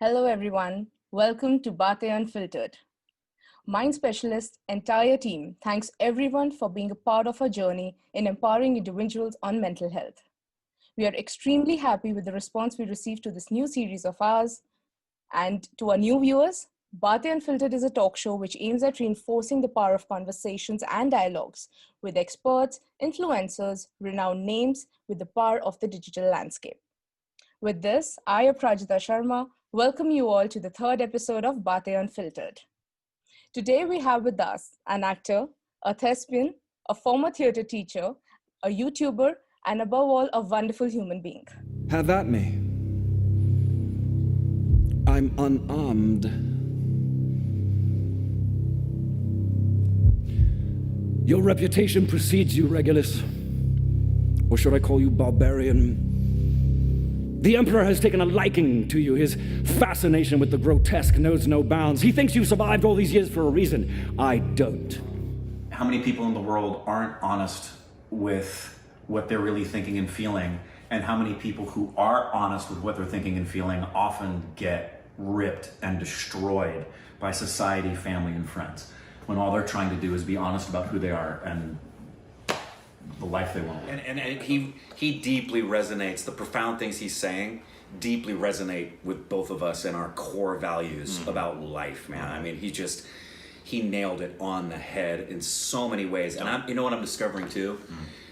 Hello, everyone. Welcome to Baatein Unfiltered. Mind Speciaists' entire team thanks everyone for being a part of our journey in empowering individuals on mental health. We are extremely happy with the response we received to this new series of ours. And to our new viewers, Baatein Unfiltered is a talk show which aims at reinforcing the power of conversations and dialogues with experts, influencers, renowned names with the power of the digital landscape. With this, I, Aprajita Sharma, welcome you all to the third episode of Baatein Unfiltered. Today we have with us an actor, a thespian, a former theatre teacher, a YouTuber, and above all, a wonderful human being. Have at me. I'm unarmed. Your reputation precedes you, Regulus. Or should I call you barbarian? The Emperor has taken a liking to you. His fascination with the grotesque knows no bounds. He thinks you survived all these years for a reason. I don't. How many people in the world aren't honest with what they're really thinking and feeling? And how many people who are honest with what they're thinking and feeling often get ripped and destroyed by society, family, and friends, when all they're trying to do is be honest about who they are and the life they want to live. And he deeply resonates. The profound things he's saying deeply resonate with both of us and our core values about life, man. I mean, he nailed it on the head in so many ways. And you know what I'm discovering too?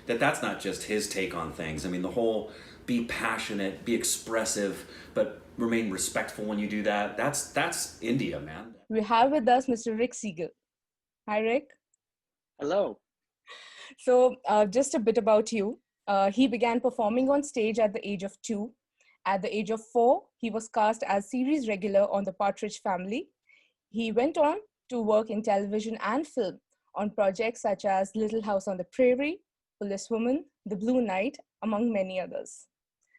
That's not just his take on things. I mean, the whole be passionate, be expressive, but remain respectful when you do that. That's India, man. We have with us Mr. Rick Segall. Hi, Rick. Hello. So just a bit about you. He began performing on stage at the age of 2. At the age of 4, he was cast as series regular on The Partridge Family. He went on to work in television and film on projects such as Little House on the Prairie, Policewoman, The Blue Knight, among many others.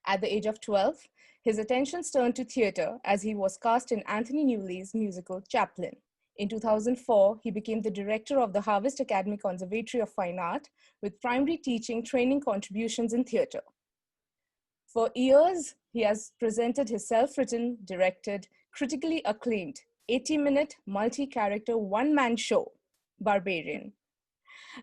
At the age of 12, his attentions turned to theatre as he was cast in Anthony Newley's musical Chaplin. In 2004, he became the director of the Harvest Academy Conservatory of Fine Art with primary teaching training contributions in theatre. For years, he has presented his self-written, directed, critically acclaimed 80-minute multi-character one-man show, Barbarian.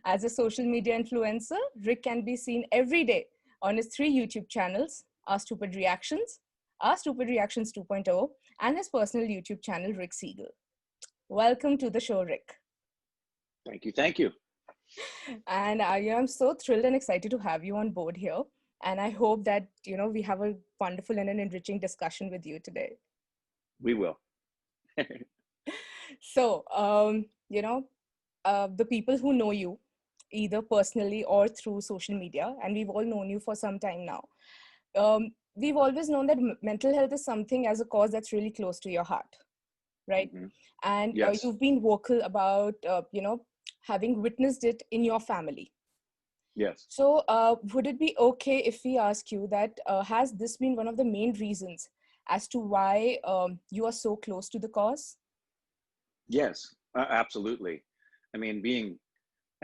As a social media influencer, Rick can be seen every day on his 3 YouTube channels, Our Stupid Reactions 2.0, and his personal YouTube channel, Rick Segall. Welcome to the show, Rick. Thank you. And I'm so thrilled and excited to have you on board here. And I hope that, we have a wonderful and an enriching discussion with you today. We will. So, the people who know you, either personally or through social media, and we've all known you for some time now, we've always known that mental health is something as a cause that's really close to your heart, right? Mm-hmm. And Yes. you've been vocal about, having witnessed it in your family. Yes. So would it be okay if we ask you that, has this been one of the main reasons as to why you are so close to the cause? Yes, absolutely. I mean,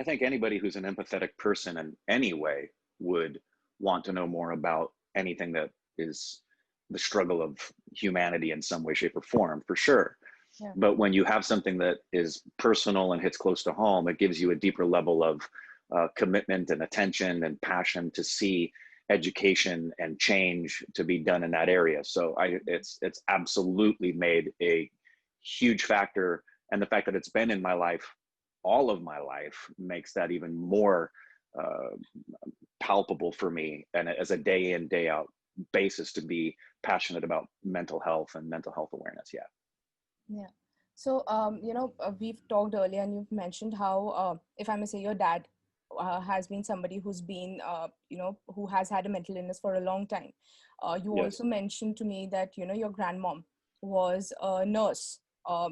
I think anybody who's an empathetic person in any way would want to know more about anything that is the struggle of humanity in some way, shape, or form, for sure. Yeah. But when you have something that is personal and hits close to home, it gives you a deeper level of commitment and attention and passion to see education and change to be done in that area. So it's absolutely made a huge factor. And the fact that it's been in my life, all of my life, makes that even more palpable for me, and as a day in, day out basis to be passionate about mental health and mental health awareness. Yeah. So, we've talked earlier and you've mentioned how, if I may say, your dad has been somebody who's been, who has had a mental illness for a long time. You Yes. also mentioned to me that, your grandmom was a nurse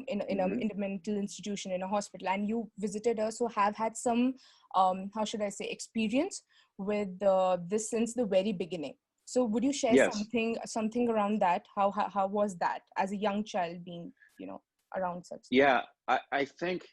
in a mental institution, in a hospital, and you visited her, so have had some, how should I say, experience with this since the very beginning. So would you share Yes. something around that? How was that as a young child being, around such things? Yeah, I think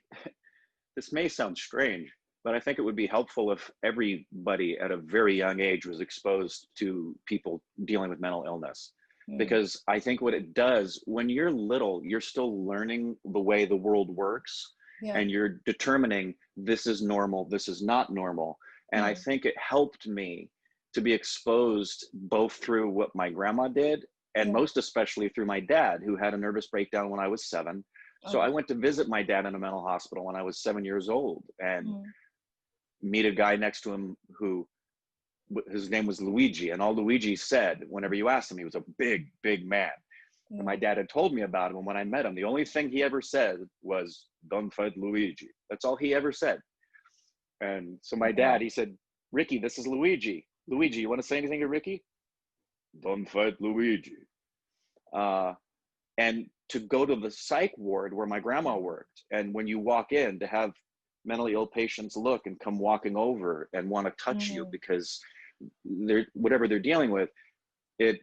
this may sound strange, but I think it would be helpful if everybody at a very young age was exposed to people dealing with mental illness. because I think what it does when you're little, you're still learning the way the world works, and you're determining this is normal, this is not normal. And I think it helped me to be exposed both through what my grandma did, and most especially through my dad, who had a nervous breakdown when I was 7. So I went to visit my dad in a mental hospital when I was 7 years old, and meet a guy next to him who, his name was Luigi, and all Luigi said whenever you asked him, he was a big, big man. And my dad had told me about him, and when I met him, the only thing he ever said was, "Don't fight Luigi." That's all he ever said. And so my dad, he said, "Ricky, this is Luigi. Luigi, you want to say anything to Ricky?" "Don't fight Luigi." And to go to the psych ward where my grandma worked, and when you walk in, to have mentally ill patients look and come walking over and want to touch you because they're whatever they're dealing with it.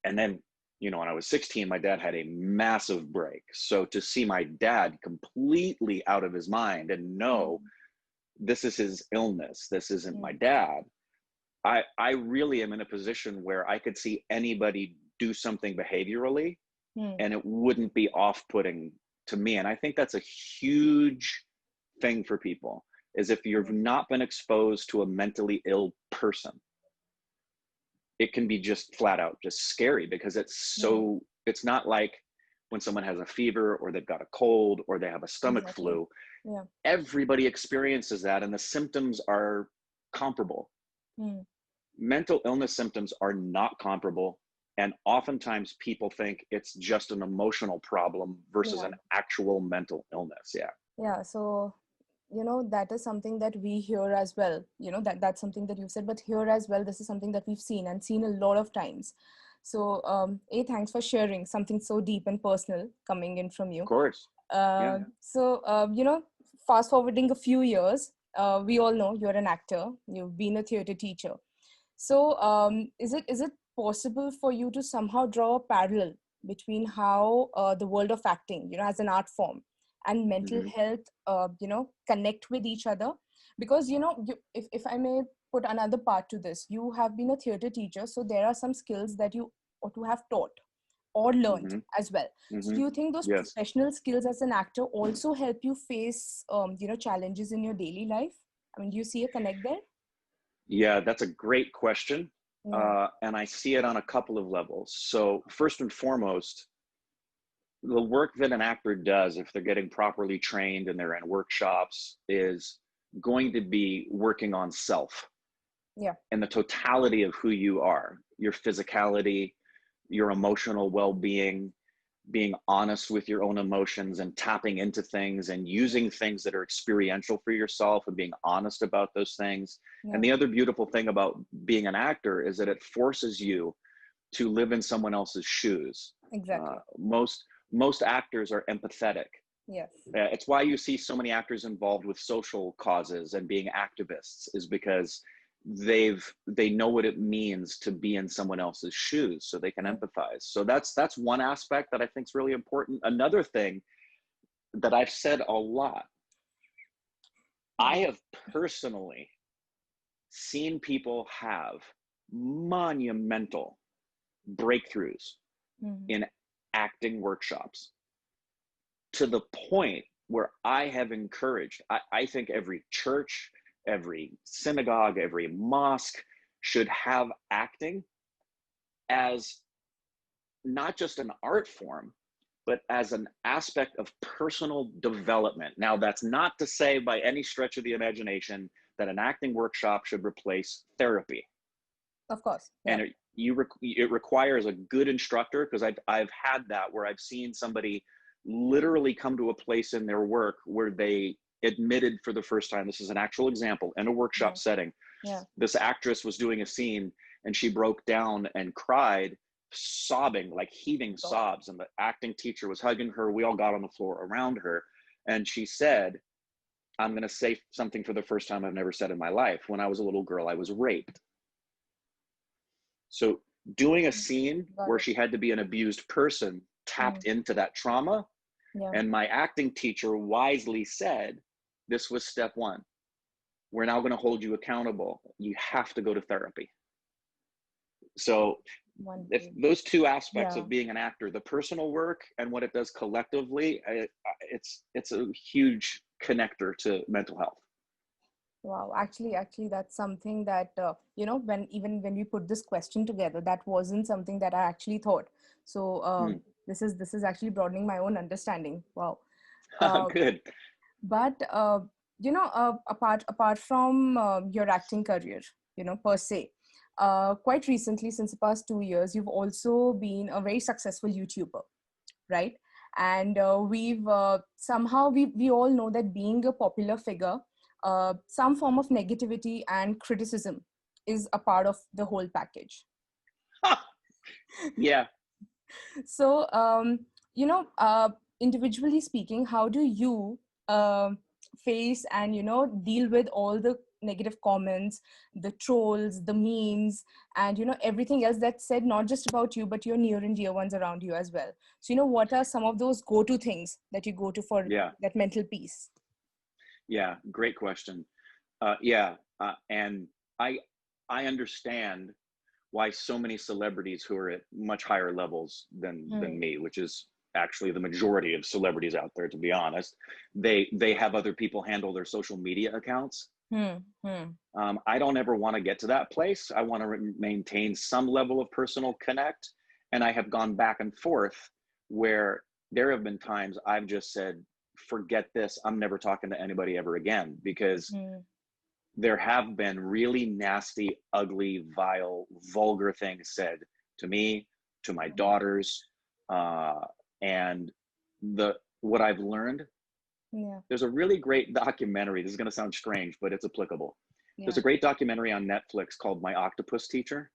And then, you know, when I was 16, my dad had a massive break. So to see my dad completely out of his mind and know this is his illness, this isn't my dad, I really am in a position where I could see anybody do something behaviorally and it wouldn't be off-putting to me. And I think that's a huge thing for people, is if you've not been exposed to a mentally ill person, it can be just flat out just scary, because it's so, it's not like when someone has a fever or they've got a cold or they have a stomach flu. Everybody experiences that, and the symptoms are comparable. Mental illness symptoms are not comparable, and oftentimes people think it's just an emotional problem versus an actual mental illness. So, you know, that is something that we hear as well. You know, that's something that you've said, but here as well, this is something that we've seen a lot of times. So, thanks for sharing something so deep and personal coming in from you. Of course. So, you know, fast forwarding a few years, we all know you're an actor, you've been a theater teacher. So, is it possible for you to somehow draw a parallel between how the world of acting, you know, as an art form, and mental health, you know, connect with each other? Because, you know, if I may put another part to this, you have been a theater teacher, so there are some skills that you ought to have taught or learned as well. So do you think those professional skills as an actor also help you face, you know, challenges in your daily life? I mean, do you see a connect there? Yeah, that's a great question. And I see it on a couple of levels. So first and foremost, the work that an actor does, if they're getting properly trained and they're in workshops, is going to be working on self. And the totality of who you are, your physicality, your emotional well-being, being honest with your own emotions and tapping into things and using things that are experiential for yourself and being honest about those things. And the other beautiful thing about being an actor is that it forces you to live in someone else's shoes. Most actors are empathetic. It's why you see so many actors involved with social causes and being activists, is because they know what it means to be in someone else's shoes, so they can empathize. So that's one aspect that I think is really important. Another thing that I've said a lot, I have personally seen people have monumental breakthroughs in acting workshops, to the point where I have encouraged, I think every church, every synagogue, every mosque should have acting as not just an art form, but as an aspect of personal development. Now, that's not to say by any stretch of the imagination that an acting workshop should replace therapy. Of course. And it requires a good instructor, because I've had that where I've seen somebody literally come to a place in their work where they admitted for the first time, this is an actual example, in a workshop setting. This actress was doing a scene and she broke down and cried, sobbing, like heaving sobs, and the acting teacher was hugging her. We all got on the floor around her, and she said, "I'm going to say something for the first time I've never said in my life. When I was a little girl, I was raped." So doing a scene where she had to be an abused person tapped into that trauma. And my acting teacher wisely said, this was step one. We're now going to hold you accountable. You have to go to therapy. So if Wonderful. those two aspects Yeah. of being an actor, the personal work and what it does collectively, it's a huge connector to mental health. Wow, actually, that's something that when we put this question together, that wasn't something that I actually thought. So this is actually broadening my own understanding. Wow. Uh, Good. but apart from your acting career, per se, quite recently, since the past 2 years, you've also been a very successful YouTuber, right? And we've somehow we all know that being a popular figure, some form of negativity and criticism is a part of the whole package. Yeah. So individually speaking, how do you face and deal with all the negative comments, the trolls, the memes, and everything else that's said, not just about you but your near and dear ones around you as well? So what are some of those go-to things that you go to for Yeah. that mental peace? Yeah. Great question. And I understand why so many celebrities who are at much higher levels than me, which is actually the majority of celebrities out there, to be honest, they have other people handle their social media accounts. I don't ever want to get to that place. I want to maintain some level of personal connect. And I have gone back and forth where there have been times I've just said, forget this, I'm never talking to anybody ever again, because there have been really nasty, ugly, vile, vulgar things said to me, to my daughters. And what I've learned, there's a really great documentary. This is going to sound strange, but it's applicable. There's a great documentary on Netflix called My Octopus Teacher.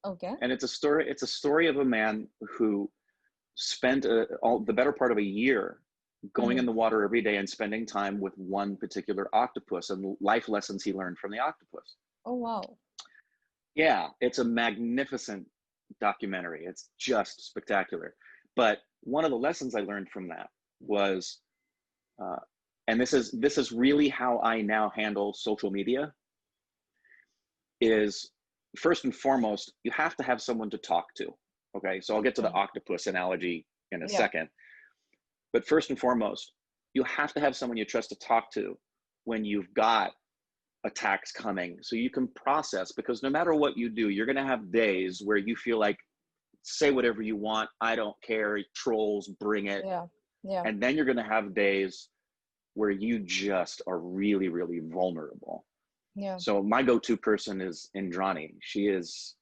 Okay. And it's a story of a man who spent the better part of a year going in the water every day and spending time with one particular octopus and life lessons he learned from the octopus. Oh, wow. Yeah, it's a magnificent documentary. It's just spectacular. But one of the lessons I learned from that was, and this is really how I now handle social media, is first and foremost, you have to have someone to talk to. Okay, so I'll get to the octopus analogy in a second. But first and foremost, you have to have someone you trust to talk to when you've got attacks coming, so you can process, because no matter what you do, you're going to have days where you feel like, say whatever you want, I don't care, trolls, bring it. And then you're going to have days where you just are really, really vulnerable. So my go-to person is Indrani. She is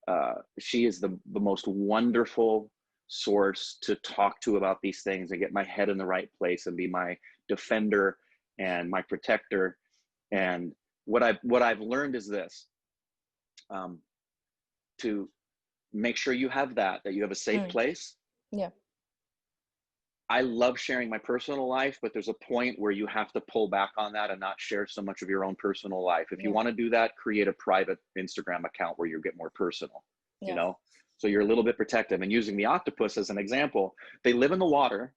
the most wonderful source to talk to about these things and get my head in the right place and be my defender and my protector. And what I've learned is this, to make sure you have that you have a safe place. I love sharing my personal life, but there's a point where you have to pull back on that and not share so much of your own personal life. If you want to do that, create a private Instagram account where you get more personal, so you're a little bit protective. And using the octopus as an example, they live in the water,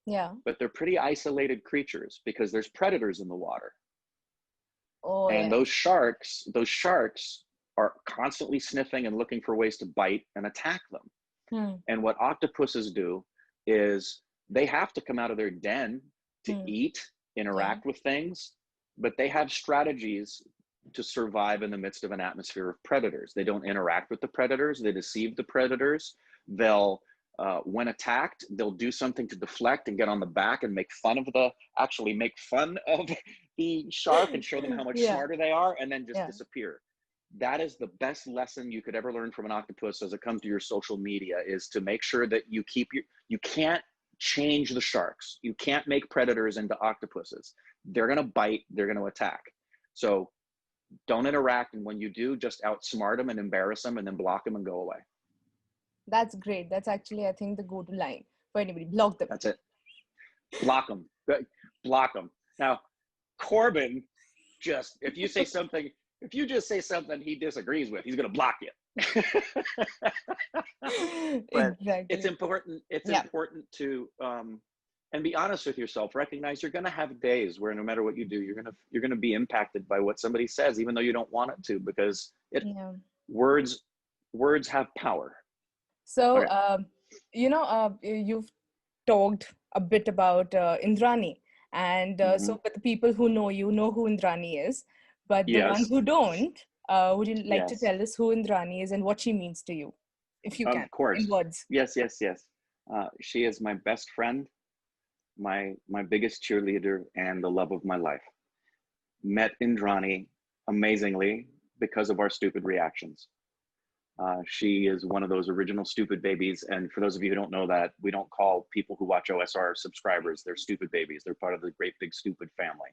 but they're pretty isolated creatures because there's predators in the water. And those sharks are constantly sniffing and looking for ways to bite and attack them. And what octopuses do is they have to come out of their den to eat, interact with things, but they have strategies to survive in the midst of an atmosphere of predators. They don't interact with the predators. They deceive the predators. They'll, when attacked, they'll do something to deflect and get on the back and make fun of the shark and show them how much smarter they are, and then just disappear. That is the best lesson you could ever learn from an octopus as it comes to your social media, is to make sure that you can't change the sharks. You can't make predators into octopuses. They're going to bite, they're going to attack. So don't interact. And when you do, just outsmart them and embarrass them and then block them and go away. That's great. That's actually, I think, the go-to line for anybody. Block them. That's it. Block them. Block them. Now, Corbin, if you just say something he disagrees with, he's going to block you. But exactly. It's important to and be honest with yourself. Recognize you're going to have days where no matter what you do, you're going to be impacted by what somebody says, even though you don't want it to, because words Words have power. So, Okay. you've talked a bit about Indrani. And Hmm. so, but the people who know you know who Indrani is. But the ones Yes. who don't, would you like to Yes. tell us who Indrani is and what she means to you, if you can, Of in course. words? Yes. Yes. Yes. She is my best friend, my biggest cheerleader, and the love of my life. Met Indrani amazingly because of our stupid reactions. She is one of those original stupid babies. And for those of you who don't know that, we don't call people who watch OSR subscribers. They're stupid babies. They're part of the great big stupid family.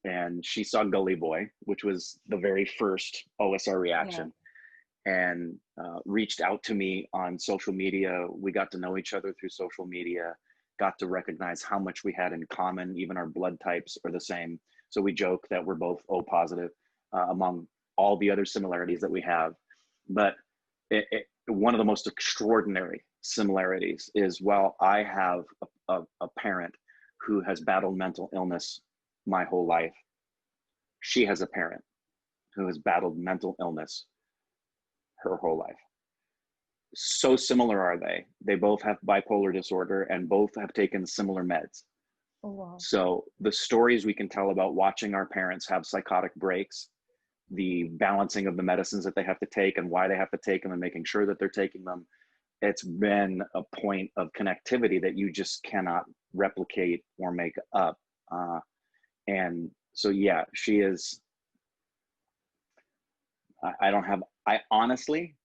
And she saw Gully Boy, which was the very first OSR Yeah. reaction, and reached out to me on social media. We got to know each other through social media, got to recognize how much we had in common. Even our blood types are the same. So we joke that we're both O positive among all the other similarities that we have. But one of the most extraordinary similarities is, while I have a parent who has battled mental illness my whole life, she has a parent who has battled mental illness her whole life. So similar are they. They both have bipolar disorder and both have taken similar meds. Oh, wow. So the stories we can tell about watching our parents have psychotic breaks, the balancing of the medicines that they have to take and why they have to take them and making sure that they're taking them, it's been a point of connectivity that you just cannot replicate or make up. And so, yeah, she is, I honestly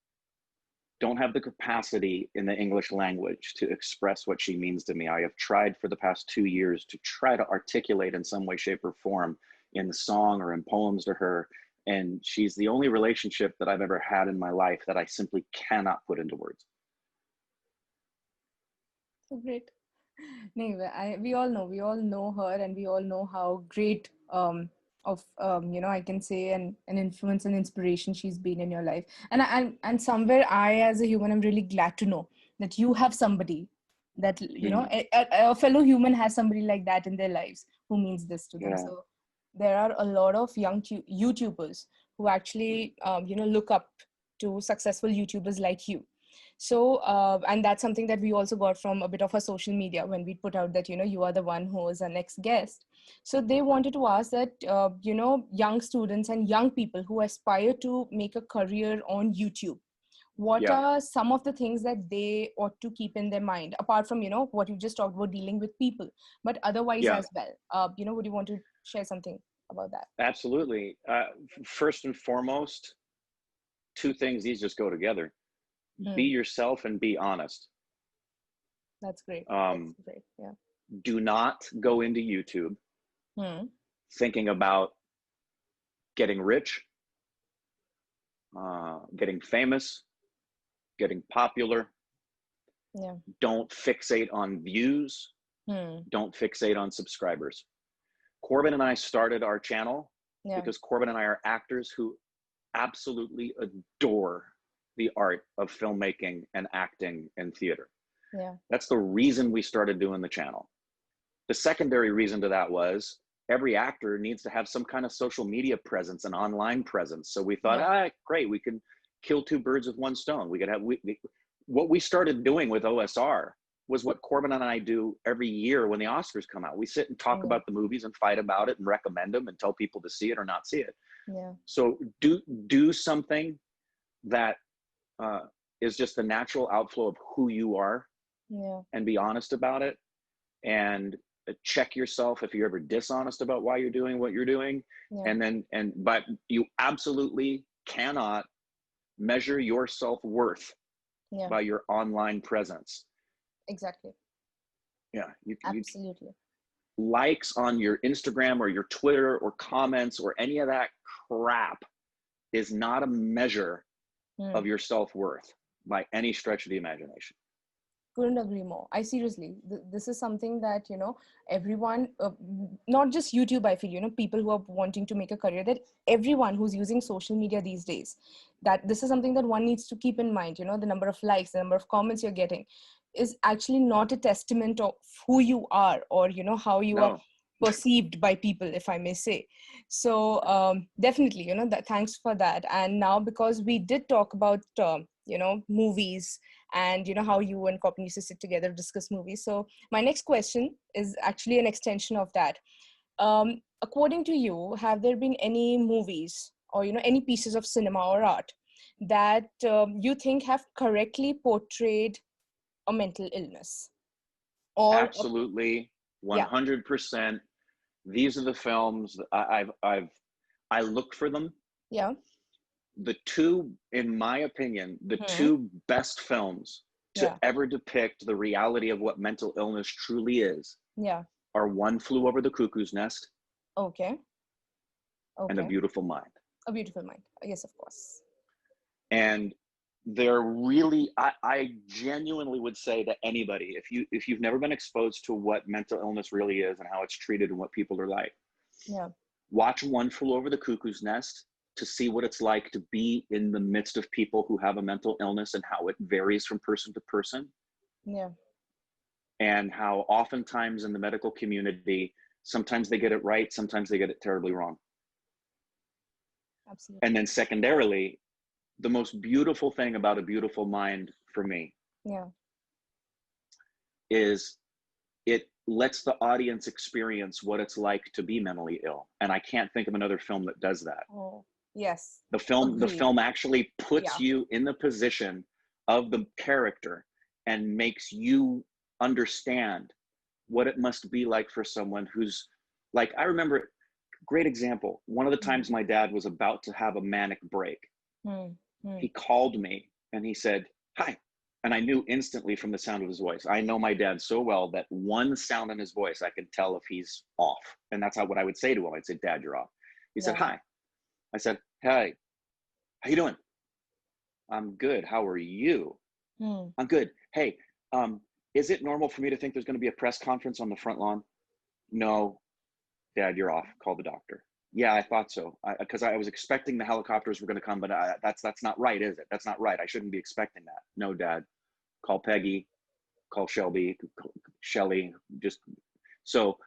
don't have the capacity in the English language to express what she means to me. I have tried for the past 2 years to try to articulate in some way, shape, or form in song or in poems to her. And she's the only relationship that I've ever had in my life that I simply cannot put into words. So great. Anyway, we all know her, and we all know how great I can say an influence and inspiration she's been in your life. And somewhere I, as a human, I'm really glad to know that you have somebody that, a fellow human has somebody like that in their lives who means this to them. Yeah. So there are a lot of young YouTubers who actually look up to successful YouTubers like you. So, and that's something that we also got from a bit of our social media when we put out that, you are the one who is our next guest. So they wanted to ask that, young students and young people who aspire to make a career on YouTube, what Yeah. are some of the things that they ought to keep in their mind, apart from, what you just talked about, dealing with people, but otherwise Yeah. as well? Would you want to share something about that? Absolutely. First and foremost, two things, these just go together. Be yourself and be honest. That's great. That's great. Yeah. Do not go into YouTube thinking about getting rich, getting famous, getting popular. Yeah. Don't fixate on views. Don't fixate on subscribers. Corbin and I started our channel because Corbin and I are actors who absolutely adore the art of filmmaking and acting and theater. Yeah. That's the reason we started doing the channel. The secondary reason to that was every actor needs to have some kind of social media presence and online presence. So we thought, great, we can kill two birds with one stone. We could have, what we started doing with OSR was what Corbin and I do every year when the Oscars come out. We sit and talk about the movies and fight about it and recommend them and tell people to see it or not see it. Yeah. So do something that is just the natural outflow of who you are, and be honest about it, and check yourself if you're ever dishonest about why you're doing what you're doing. But you absolutely cannot measure your self-worth by your online presence. Exactly. Yeah. Absolutely. Likes on your Instagram or your Twitter or comments or any of that crap is not a measure of your self-worth by any stretch of the imagination. Couldn't agree more. I seriously, this is something that, everyone, not just YouTube, I feel, people who are wanting to make a career, that everyone who's using social media these days, that this is something that one needs to keep in mind. The number of likes, the number of comments you're getting is actually not a testament of who you are, or, how you are perceived by people, if I may say. So definitely, that, thanks for that. And now, because we did talk about, movies, and how you and Copin used to sit together to discuss movies. So my next question is actually an extension of that. According to you, have there been any movies or, any pieces of cinema or art that you think have correctly portrayed a mental illness? Or Absolutely, yeah, 100%. These are the films that I look for them. yeah. The two, in my opinion, the two best films to Yeah. ever depict the reality of what mental illness truly is Yeah. are One Flew Over the Cuckoo's Nest Okay. and A Okay. Beautiful Mind. A Beautiful Mind. Yes, of course. And they're really, I genuinely would say to anybody, if you've never been exposed to what mental illness really is and how it's treated and what people are like, Yeah. watch One Flew Over the Cuckoo's Nest to see what it's like to be in the midst of people who have a mental illness and how it varies from person to person. Yeah. And how oftentimes in the medical community, sometimes they get it right, sometimes they get it terribly wrong. Absolutely. And then secondarily, the most beautiful thing about A Beautiful Mind for me Yeah. is it lets the audience experience what it's like to be mentally ill. And I can't think of another film that does that. Oh, yes. The Agreed. film actually puts Yeah. you in the position of the character and makes you understand what it must be like for someone who's like, I remember, great example. One of the times my dad was about to have a manic break, he called me and he said, "Hi." And I knew instantly from the sound of his voice. I know my dad so well that one sound in his voice, I could tell if he's off. And that's what I would say to him. I'd say, "Dad, you're off." He said, "Hi." I said, "Hey, how you doing?" "I'm good. How are you?" "I'm good. Hey, is it normal for me to think there's going to be a press conference on the front lawn?" "No, Dad, you're off. Call the doctor." "Yeah, I thought so. Because I was expecting the helicopters were going to come, but that's not right, is it? That's not right. I shouldn't be expecting that." "No, Dad. Call Peggy. Call Shelby. Shelly." Just so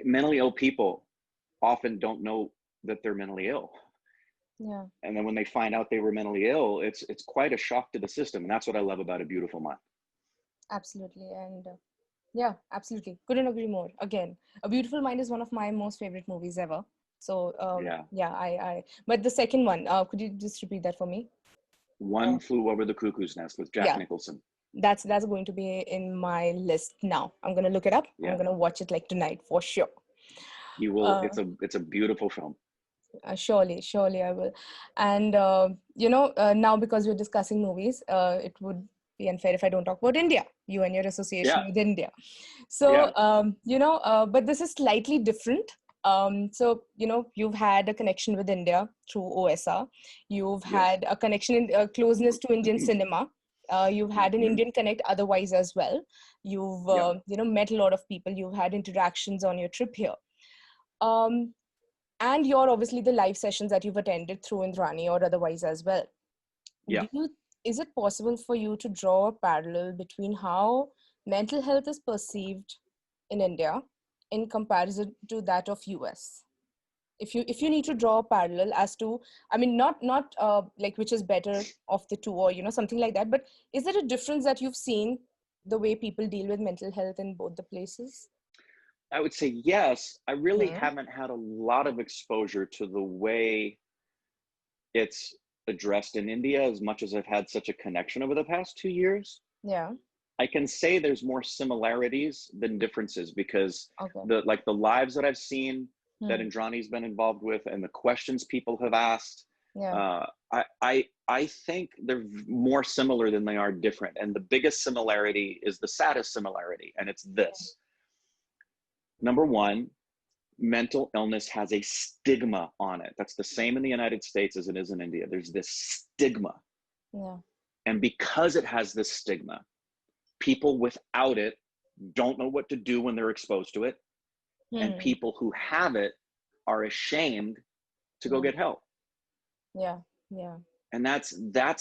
mentally ill people often don't know that they're mentally ill. Yeah. And then when they find out they were mentally ill, it's quite a shock to the system. And that's what I love about A Beautiful Mind. Absolutely. And yeah, absolutely. Couldn't agree more. Again, A Beautiful Mind is one of my most favorite movies ever. So I but the second one, could you just repeat that for me? One Flew Over the Cuckoo's Nest with Jack Nicholson. That's going to be in my list now. I'm gonna look it up. I'm gonna watch it like tonight for sure. You will. It's a beautiful film. Surely I will. And now, because we're discussing movies, it would be unfair if I don't talk about India, you and your association with India. So but this is slightly different. So you've had a connection with India through OSR. You've had a connection in closeness to Indian cinema. You've had an Indian connect otherwise as well. You've met a lot of people. You've had interactions on your trip here. And you're obviously the live sessions that you've attended through Indrani or otherwise as well. Yeah. Is it possible for you to draw a parallel between how mental health is perceived in India in comparison to that of US? If you need to draw a parallel as to, I mean, not like which is better of the two or something like that, but is there a difference that you've seen the way people deal with mental health in both the places? I would say yes. I really haven't had a lot of exposure to the way it's addressed in India as much as I've had such a connection over the past 2 years. Yeah. I can say there's more similarities than differences because the lives that I've seen that Indrani's been involved with and the questions people have asked, I think they're more similar than they are different. And the biggest similarity is the saddest similarity, and it's this. Number one, mental illness has a stigma on it. That's the same in the United States as it is in India. There's this stigma. Yeah. And because it has this stigma, people without it don't know what to do when they're exposed to it. And people who have it are ashamed to go get help. Yeah. Yeah. And that's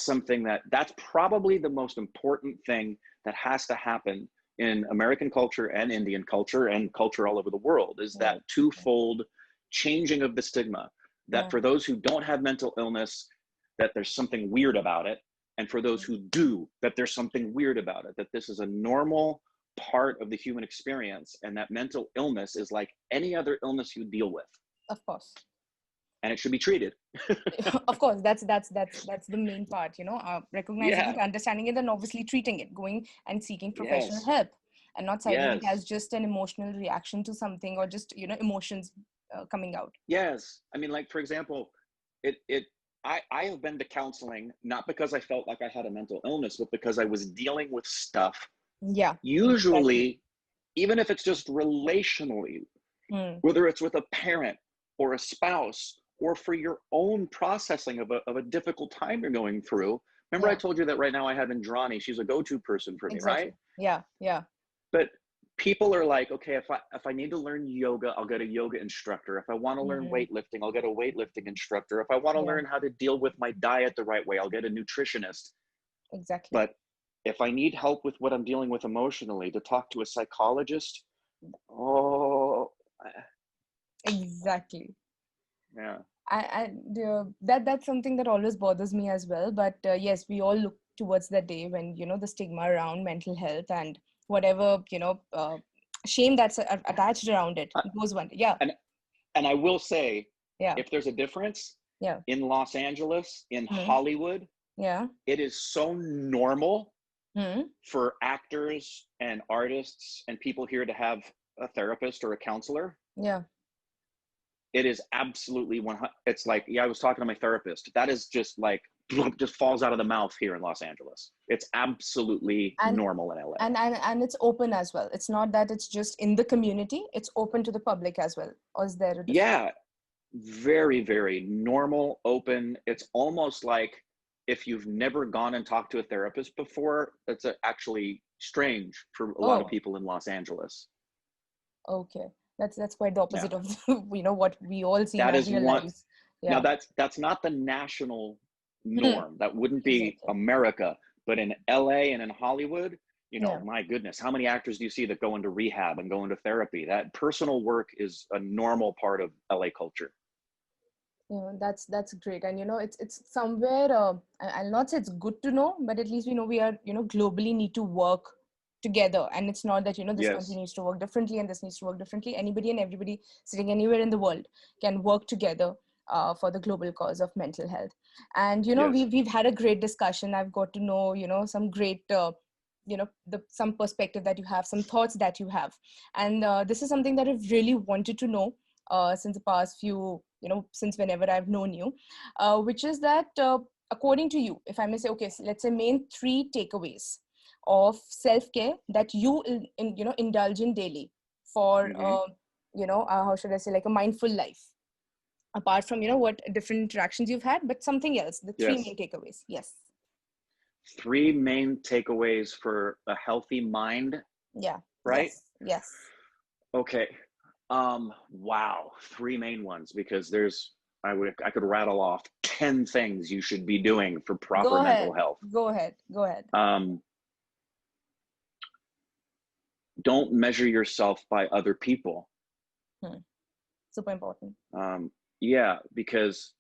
something that's probably the most important thing that has to happen in American culture and Indian culture and culture all over the world is that twofold changing of the stigma, that for those who don't have mental illness, that there's something weird about it. And for those who do, that there's something weird about it, that this is a normal part of the human experience, and that mental illness is like any other illness you deal with. Of course. And it should be treated. Of course, that's the main part, you know, recognizing it, understanding it, and obviously treating it, going and seeking professional help, and not citing it as just an emotional reaction to something, or just, you know, emotions coming out. Yes. I mean, like, for example, I have been to counseling, not because I felt like I had a mental illness, but because I was dealing with stuff. Yeah. Usually, even if it's just relationally, whether it's with a parent or a spouse, or for your own processing of a difficult time you're going through. Remember I told you that right now I have Indrani, she's a go-to person for me, right? Yeah, yeah. But people are like, okay, if I need to learn yoga, I'll get a yoga instructor. If I want to learn weightlifting, I'll get a weightlifting instructor. If I want to learn how to deal with my diet the right way, I'll get a nutritionist. Exactly. But if I need help with what I'm dealing with emotionally, to talk to a psychologist, exactly. Yeah. That's something that always bothers me as well. But yes, we all look towards that day when, you know, the stigma around mental health and whatever, you know, shame that's attached around it goes one day. Yeah. And I will say, if there's a difference in Los Angeles, in Hollywood, it is so normal for actors and artists and people here to have a therapist or a counselor. Yeah. It is absolutely it's like, I was talking to my therapist. That is just like, just falls out of the mouth here in Los Angeles. It's absolutely normal in LA. And it's open as well. It's not that it's just in the community, it's open to the public as well. Or is there a difference? Yeah, very, very normal, open. It's almost like if you've never gone and talked to a therapist before, it's actually strange for a lot of people in Los Angeles. Okay. That's quite the opposite of you know what we all see in our real lives. Now that's not the national norm. That wouldn't be America, but in LA and in Hollywood, you know, my goodness, how many actors do you see that go into rehab and go into therapy? That personal work is a normal part of LA culture. Yeah, that's great. And you know, it's somewhere I'll not say it's good to know, but at least we know we are, you know, globally need to work together. And it's not that, you know, this country needs to work differently and this needs to work differently. Anybody and everybody sitting anywhere in the world can work together for the global cause of mental health. And you know, we've had a great discussion. I've got to know, you know, some great you know, some perspective that you have, some thoughts that you have. And this is something that I've really wanted to know since the past few, you know, since whenever I've known you, which is that according to you, if I may say, okay, so let's say main 3 takeaways of self-care that you you know, indulge in daily for you know, how should I say, like a mindful life, apart from, you know, what different interactions you've had, but something else, the 3 main takeaways. 3 main takeaways for a healthy mind. Right? Yes. Okay. Wow. 3 main ones, because I could rattle off 10 things you should be doing for proper mental health. Go ahead. Don't measure yourself by other people. Super important. Because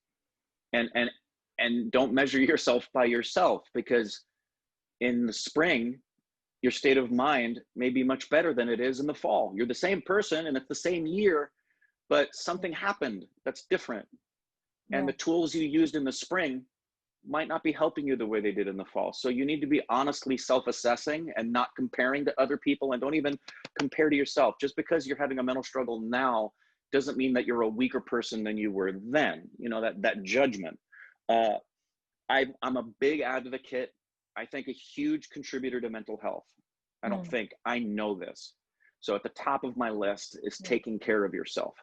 and don't measure yourself by yourself, because in the spring your state of mind may be much better than it is in the fall. You're the same person and it's the same year, but something happened that's different. And the tools you used in the spring might not be helping you the way they did in the fall. So you need to be honestly self-assessing and not comparing to other people, and don't even compare to yourself. Just because you're having a mental struggle now doesn't mean that you're a weaker person than you were then. You know, that judgment. I'm a big advocate. I think a huge contributor to mental health. I know this. So at the top of my list is taking care of yourself.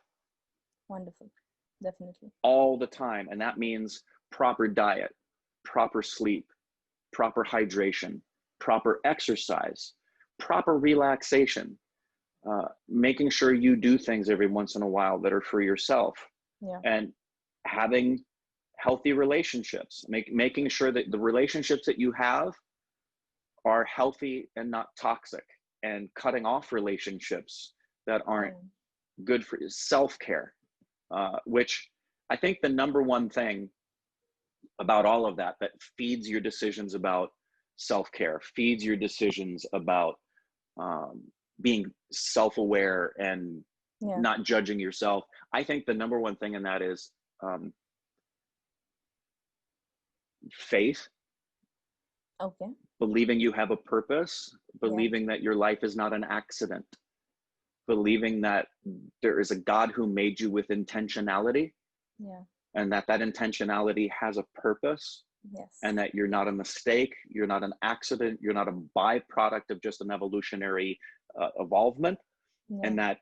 Wonderful. Definitely. All the time. And that means proper diet, proper sleep, proper hydration, proper exercise, proper relaxation, making sure you do things every once in a while that are for yourself, and having healthy relationships, making sure that the relationships that you have are healthy and not toxic. and cutting off relationships that aren't Mm. good for you. Self-care, which I think the number one thing about all of that feeds your decisions about self-care, feeds your decisions about being self-aware and Yeah. not judging yourself. I think the number one thing in that is faith, Okay. believing you have a purpose, Yeah. believing that your life is not an accident, believing that there is a God who made you with intentionality, Yeah. and that intentionality has a purpose, Yes. and that you're not a mistake, you're not an accident, you're not a byproduct of just an evolutionary evolvement. Yeah. And that,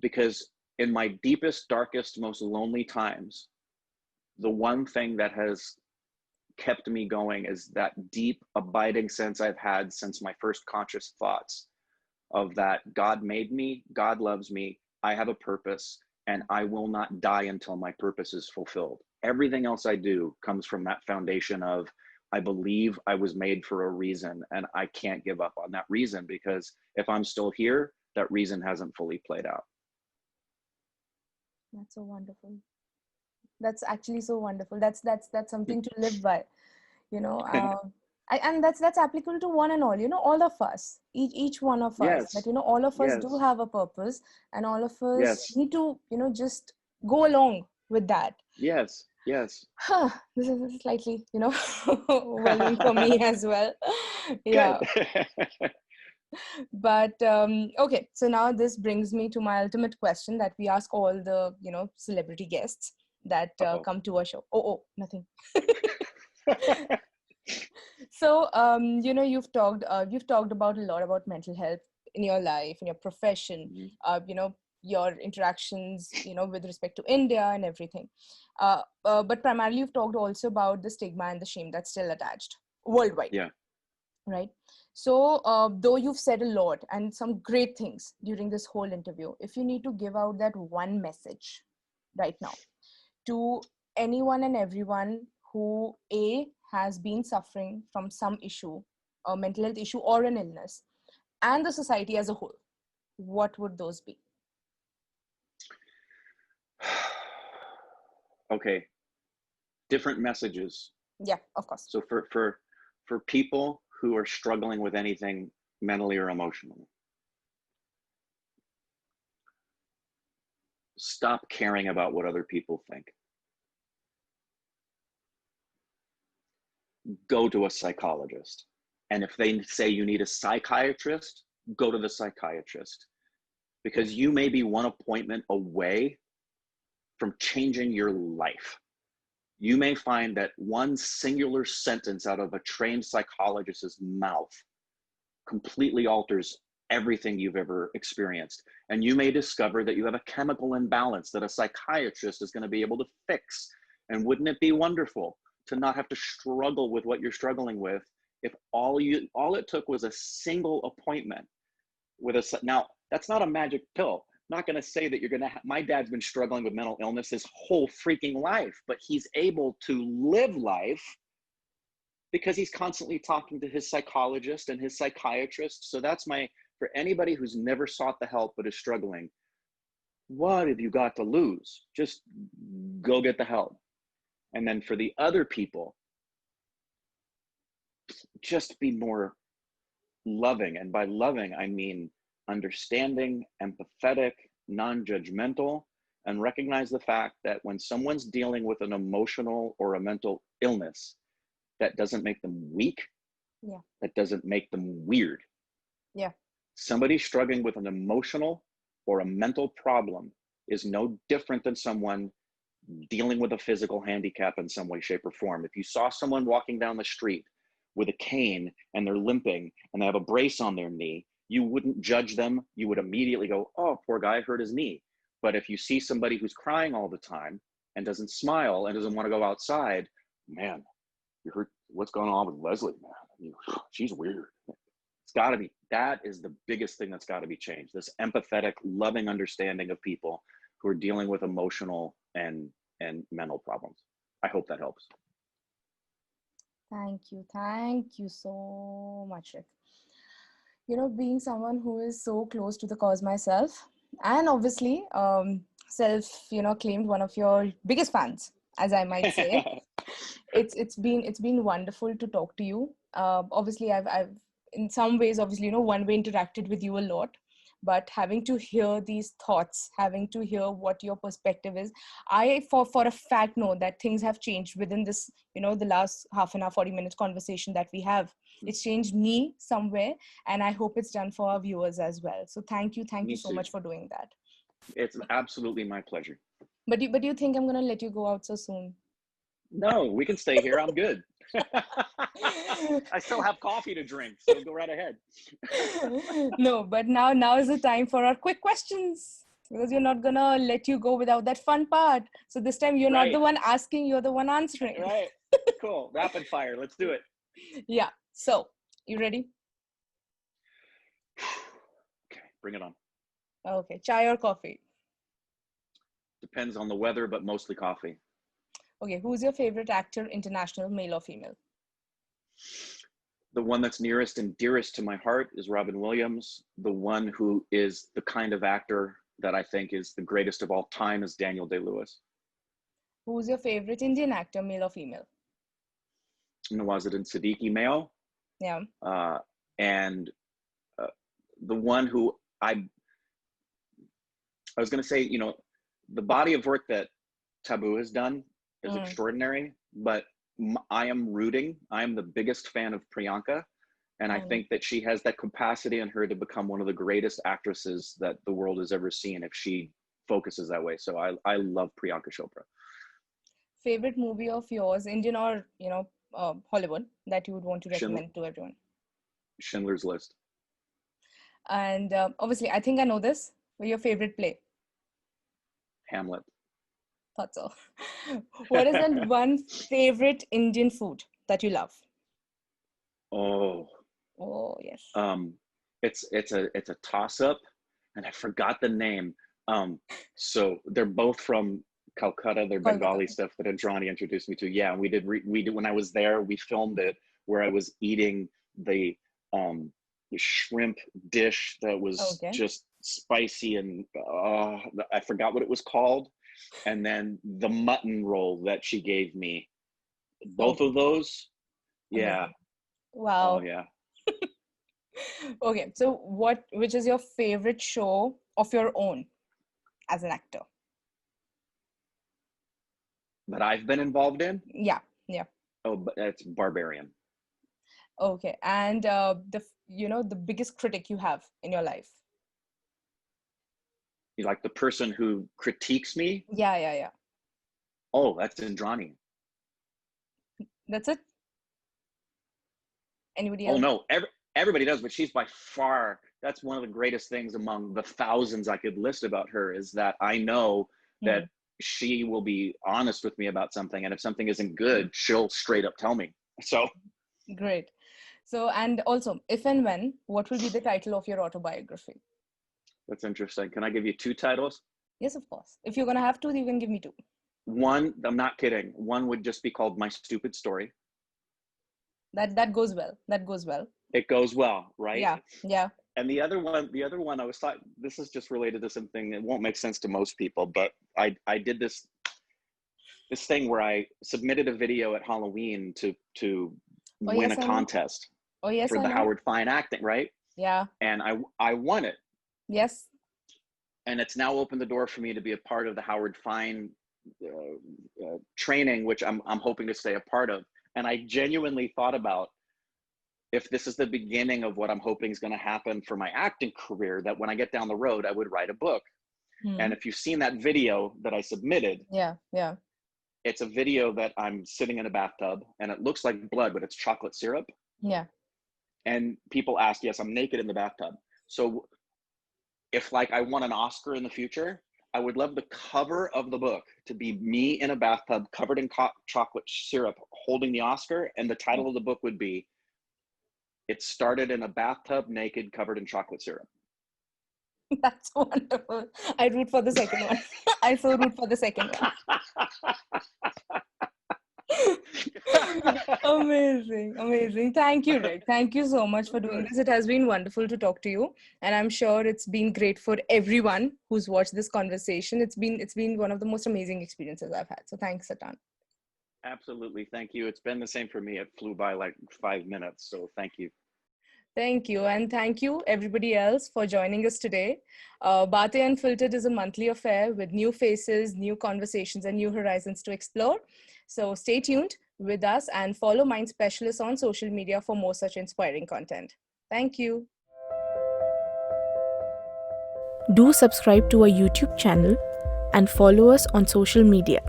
because in my deepest, darkest, most lonely times, the one thing that has kept me going is that deep, abiding sense I've had since my first conscious thoughts of that God made me, God loves me, I have a purpose, and I will not die until my purpose is fulfilled. Everything else I do comes from that foundation of, I believe I was made for a reason, and I can't give up on that reason, because if I'm still here, that reason hasn't fully played out. That's so wonderful. That's actually so wonderful. That's something to live by, you know. And that's applicable to one and all, you know, all of us, each one of us, that, Yes, you know, all of us do yes, have a purpose, and all of us yes, need to, you know, just go along with that. yes, yes. This is slightly, you know, overwhelming for me as well. Good. Yeah. But okay, so now this brings me to my ultimate question that we ask all the, you know, celebrity guests that Uh-oh. come to our show. Oh, nothing. So you know, you've talked about a lot about mental health in your life, in your profession, Mhm. you know, your interactions, you know, with respect to India and everything. But primarily you've talked also about the stigma and the shame that's still attached worldwide. Yeah. Right. So though you've said a lot and some great things during this whole interview, if you need to give out that one message right now to anyone and everyone who has been suffering from some issue, a mental health issue or an illness, and the society as a whole, what would those be? Okay. Different messages. Yeah, of course. So for people who are struggling with anything mentally or emotionally, stop caring about what other people think. Go to a psychologist. And if they say you need a psychiatrist, go to the psychiatrist, because you may be one appointment away from changing your life. You may find that one singular sentence out of a trained psychologist's mouth completely alters everything you've ever experienced. And you may discover that you have a chemical imbalance that a psychiatrist is going to be able to fix. And wouldn't it be wonderful to not have to struggle with what you're struggling with if all it took was a single appointment with now that's not a magic pill. I'm not going to say that you're going to my dad's been struggling with mental illness his whole freaking life, but he's able to live life because he's constantly talking to his psychologist and his psychiatrist. So that's for anybody who's never sought the help but is struggling, what have you got to lose? Just go get the help. And then for the other people, just be more loving. And by loving, I mean understanding, empathetic, non-judgmental, and recognize the fact that when someone's dealing with an emotional or a mental illness, that doesn't make them weak. Yeah. That doesn't make them weird. Yeah. Somebody struggling with an emotional or a mental problem is no different than someone dealing with a physical handicap in some way, shape, or form. If you saw someone walking down the street with a cane and they're limping and they have a brace on their knee, you wouldn't judge them. You would immediately go, oh, poor guy hurt his knee. But if you see somebody who's crying all the time and doesn't smile and doesn't want to go outside, man, you heard what's going on with Leslie, man. I mean, she's weird. It's got to be, that is the biggest thing that's got to be changed. This empathetic, loving understanding of people who are dealing with emotional and mental problems. I hope that helps. Thank you so much, Rick. Being someone who is so close to the cause myself, and obviously claimed one of your biggest fans, as I might say. It's been wonderful to talk to you. Obviously, I've in some ways, obviously, one way interacted with you a lot, but having to hear these thoughts, having to hear what your perspective is, I for a fact know that things have changed within this, the last half an hour, 40 minutes conversation that we have. It's changed me somewhere, and I hope it's done for our viewers as well. So thank you Me so too. much for doing that. It's absolutely my pleasure. But you think I'm gonna let you go out so soon? No, we can stay here. I'm good. I still have coffee to drink, so go right ahead. No, but now is the time for our quick questions, because we're not gonna let you go without that fun part. So this time you're not Right. the one asking, you're the one answering. Right. Cool. Rapid fire. Let's do it. Yeah. So, you ready? Okay, bring it on. Okay. Chai or coffee? Depends on the weather, but mostly coffee. Okay. Who's your favorite actor, international, male or female? The one that's nearest and dearest to my heart is Robin Williams. The one who is the kind of actor that I think is the greatest of all time is Daniel Day-Lewis. Who's your favorite Indian actor, male or female? Nawazuddin Siddiqui, male. Yeah. And the one who I was going to say, the body of work that Taboo has done is extraordinary, but I am the biggest fan of Priyanka, and I think that she has that capacity in her to become one of the greatest actresses that the world has ever seen if she focuses that way. So I love Priyanka Chopra. Favorite movie of yours, Indian or Hollywood, that you would want to recommend to everyone? Schindler's List. And obviously, I think I know this. But your favorite play? Hamlet. Thought so. What is that one favorite Indian food that you love? Oh Yes. It's a toss up, and I forgot the name. So they're both from Calcutta. They're Bengali stuff that Indrani introduced me to. Yeah, we did when I was there. We filmed it where I was eating the shrimp dish that was just spicy, and I forgot what it was called. And then the mutton roll that she gave me. Both of those. Yeah. Wow. Oh yeah. Okay, so which is your favorite show of your own as an actor that I've been involved in? Yeah. Oh, but that's Barbarian. Okay, and the biggest critic you have in your life? You like the person who critiques me? Yeah. Oh, that's Indrani. That's it? Anybody else? Oh no, everybody does, but she's by far, that's one of the greatest things among the thousands I could list about her, is that I know that she will be honest with me about something, and if something isn't good, she'll straight up tell me. So great. So, and also, if and when, what will be the title of your autobiography? That's interesting. Can I give you 2 titles? Yes, of course. If you're gonna have to, you can give me 2. One, I'm not kidding. One would just be called My Stupid Story. That goes well. That goes well. It goes well, right? Yeah. And the other one I was thought, this is just related to something that won't make sense to most people, but I did this thing where I submitted a video at Halloween to win a contest for the Howard Fine acting, right? Yeah. And I won it. Yes. And it's now opened the door for me to be a part of the Howard Fine training, which I'm hoping to stay a part of. And I genuinely thought about, if this is the beginning of what I'm hoping is going to happen for my acting career, that when I get down the road, I would write a book. And if you've seen that video that I submitted, yeah, it's a video that I'm sitting in a bathtub and it looks like blood, but it's chocolate syrup. Yeah. And people ask, yes, I'm naked in the bathtub. So if I won an Oscar in the future, I would love the cover of the book to be me in a bathtub covered in chocolate syrup holding the Oscar. And the title of the book would be, It Started in a Bathtub Naked Covered in Chocolate Syrup. That's wonderful. I root for the second one. I so root for the second one. Amazing, amazing. Thank you, Rick. Thank you so much for doing this. It has been wonderful to talk to you, and I'm sure it's been great for everyone who's watched this conversation. It's been one of the most amazing experiences I've had. So thanks a ton. Absolutely. Thank you. It's been the same for me. It flew by like 5 minutes. So thank you. Thank you. And thank you, everybody else, for joining us today. Baatein Unfiltered is a monthly affair with new faces, new conversations, and new horizons to explore. So stay tuned with us and follow Mind Specialists on social media for more such inspiring content. Thank you. Do subscribe to our YouTube channel and follow us on social media.